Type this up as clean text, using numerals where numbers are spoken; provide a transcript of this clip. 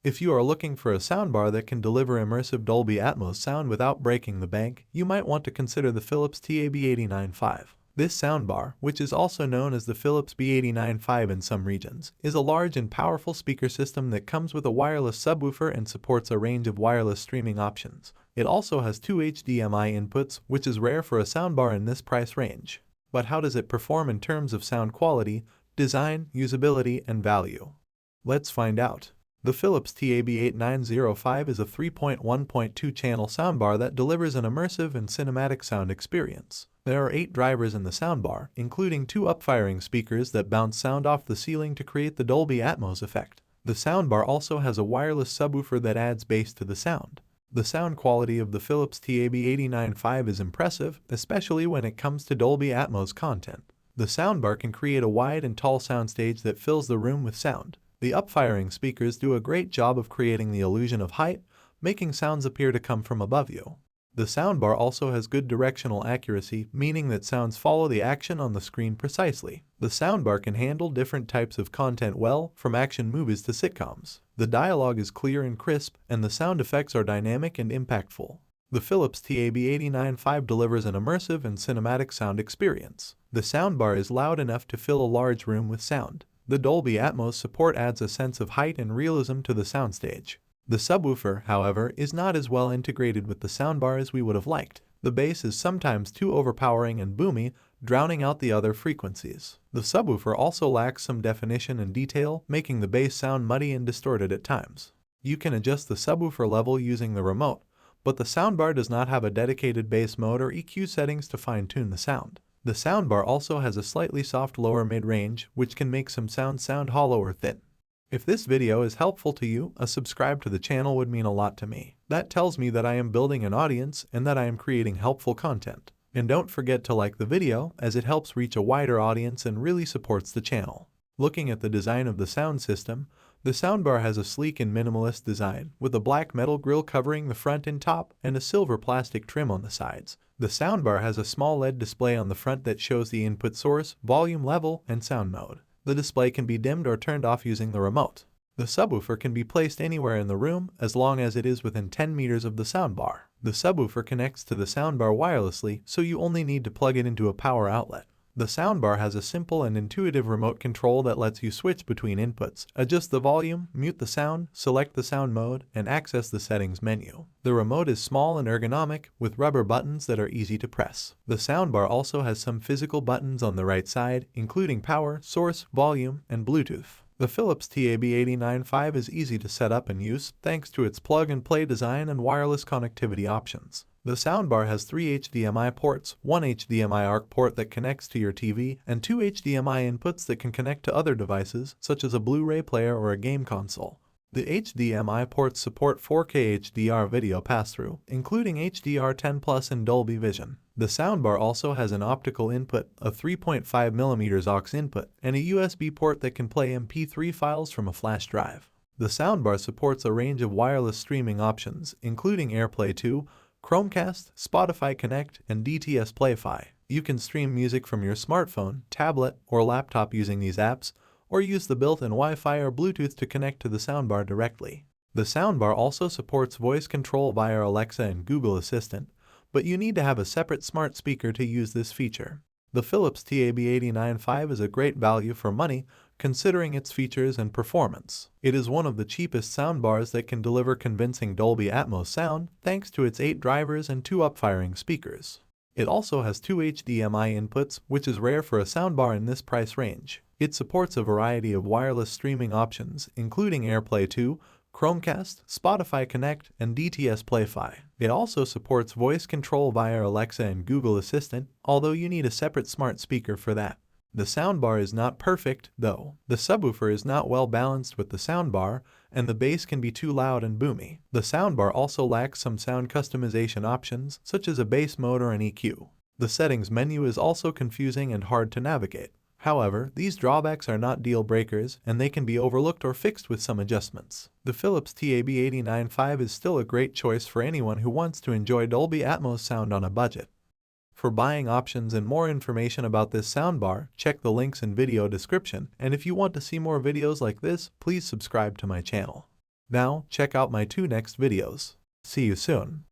If you are looking for a soundbar that can deliver immersive Dolby Atmos sound without breaking the bank, you might want to consider the Philips TAB8905. This soundbar, which is also known as the Philips B8905 in some regions, is a large and powerful speaker system that comes with a wireless subwoofer and supports a range of wireless streaming options. It also has two HDMI inputs, which is rare for a soundbar in this price range. But how does it perform in terms of sound quality, design, usability, and value? Let's find out. The Philips TAB8905 is a 3.1.2 channel soundbar that delivers an immersive and cinematic sound experience. There are 8 drivers in the soundbar, including 2 upfiring speakers that bounce sound off the ceiling to create the Dolby Atmos effect. The soundbar also has a wireless subwoofer that adds bass to the sound. The sound quality of the Philips TAB8905 is impressive, especially when it comes to Dolby Atmos content. The soundbar can create a wide and tall soundstage that fills the room with sound. The upfiring speakers do a great job of creating the illusion of height, making sounds appear to come from above you. The soundbar also has good directional accuracy, meaning that sounds follow the action on the screen precisely. The soundbar can handle different types of content well, from action movies to sitcoms. The dialogue is clear and crisp, and the sound effects are dynamic and impactful. The Philips TAB8905 delivers an immersive and cinematic sound experience. The soundbar is loud enough to fill a large room with sound. The Dolby Atmos support adds a sense of height and realism to the soundstage. The subwoofer, however, is not as well integrated with the soundbar as we would have liked. The bass is sometimes too overpowering and boomy, drowning out the other frequencies. The subwoofer also lacks some definition and detail, making the bass sound muddy and distorted at times. You can adjust the subwoofer level using the remote, but the soundbar does not have a dedicated bass mode or EQ settings to fine-tune the sound. The soundbar also has a slightly soft lower mid-range, which can make some sounds sound hollow or thin. If this video is helpful to you, a subscribe to the channel would mean a lot to me. That tells me that I am building an audience and that I am creating helpful content. And don't forget to like the video, as it helps reach a wider audience and really supports the channel. Looking at the design of the sound system, the soundbar has a sleek and minimalist design, with a black metal grille covering the front and top and a silver plastic trim on the sides. The soundbar has a small LED display on the front that shows the input source, volume level, and sound mode. The display can be dimmed or turned off using the remote. The subwoofer can be placed anywhere in the room as long as it is within 10 meters of the soundbar. The subwoofer connects to the soundbar wirelessly, so you only need to plug it into a power outlet. The soundbar has a simple and intuitive remote control that lets you switch between inputs, adjust the volume, mute the sound, select the sound mode, and access the settings menu. The remote is small and ergonomic, with rubber buttons that are easy to press. The soundbar also has some physical buttons on the right side, including power, source, volume, and Bluetooth. The Philips TAB8905 is easy to set up and use, thanks to its plug-and-play design and wireless connectivity options. The soundbar has 3 HDMI ports, 1 HDMI ARC port that connects to your TV, and 2 HDMI inputs that can connect to other devices, such as a Blu-ray player or a game console. The HDMI ports support 4K HDR video pass-through, including HDR10+ and Dolby Vision. The soundbar also has an optical input, a 3.5mm aux input, and a USB port that can play MP3 files from a flash drive. The soundbar supports a range of wireless streaming options, including AirPlay 2, Chromecast, Spotify Connect, and DTS Play-Fi. You can stream music from your smartphone, tablet, or laptop using these apps, or use the built-in Wi-Fi or Bluetooth to connect to the soundbar directly. The soundbar also supports voice control via Alexa and Google Assistant, but you need to have a separate smart speaker to use this feature. The Philips TAB8905 is a great value for money, considering its features and performance. It is one of the cheapest soundbars that can deliver convincing Dolby Atmos sound, thanks to its 8 drivers and 2 upfiring speakers. It also has 2 HDMI inputs, which is rare for a soundbar in this price range. It supports a variety of wireless streaming options, including AirPlay 2, Chromecast, Spotify Connect, and DTS Play-Fi. It also supports voice control via Alexa and Google Assistant, although you need a separate smart speaker for that. The soundbar is not perfect, though. The subwoofer is not well balanced with the soundbar, and the bass can be too loud and boomy. The soundbar also lacks some sound customization options, such as a bass mode or an EQ. The settings menu is also confusing and hard to navigate. However, these drawbacks are not deal breakers, and they can be overlooked or fixed with some adjustments. The Philips TAB8905 is still a great choice for anyone who wants to enjoy Dolby Atmos sound on a budget. For buying options and more information about this soundbar, check the links in video description, and if you want to see more videos like this, please subscribe to my channel. Now, check out my two next videos. See you soon.